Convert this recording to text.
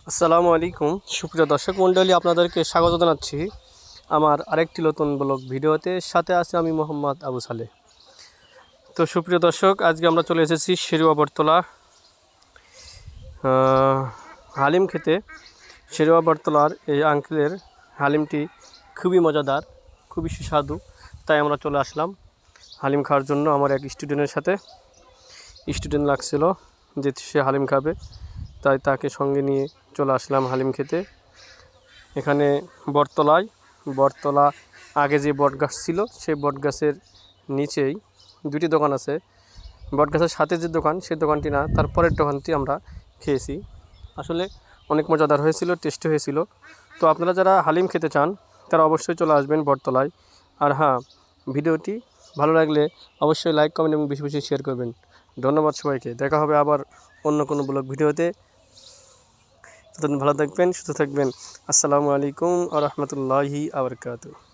আসসালামু আলাইকুম সুপ্রিয় দর্শক মণ্ডলী, আপনাদেরকে স্বাগত জানাচ্ছি আমার আরেকটি নতুন ব্লগ ভিডিওতে। সাথে আছে আমি মোহাম্মদ আবু সালেহ। তো সুপ্রিয় দর্শক, আজকে আমরা চলে এসেছি শেরুয়া বটতলা হালিম খেতে। শেরুয়া বটতলার এই আঙ্কেলের হালিমটি খুবই মজাদার, খুবই সুস্বাদু, তাই আমরা চলে আসলাম হালিম খাওয়ার জন্য। আমার এক স্টুডেন্টের সাথে স্টুডেন্ট লাগছিল যে সে হালিম খাবে, তাই তাকে সঙ্গে নিয়ে চলে আসলাম হালিম খেতে। এখানে বটতলা আগে যে বটগাছ ছিল সেই বটগাছের নিচেই দুটি দোকান আছে। বটগাছের সাথে যে দোকান, সেই দোকানটি না, তারপরের দোকানটি আমরা খেয়েছি। আসলে অনেক মজাদার হয়েছিল, টেস্টি হয়েছিল। তো আপনারা যারা হালিম খেতে চান তারা অবশ্যই চলে আসবেন বটতলায়। আর হ্যাঁ, ভিডিওটি ভালো লাগলে অবশ্যই লাইক, কমেন্ট এবং বেশি বেশি শেয়ার করবেন। ধন্যবাদ সবাইকে। দেখা হবে আবার অন্য কোনো ব্লগ ভিডিওতে। ততদিন ভালো থাকবেন, সুস্থ থাকবেন। আসসালামু আলাইকুম ওয়া রাহমাতুল্লাহি ওয়া বারাকাতুহু।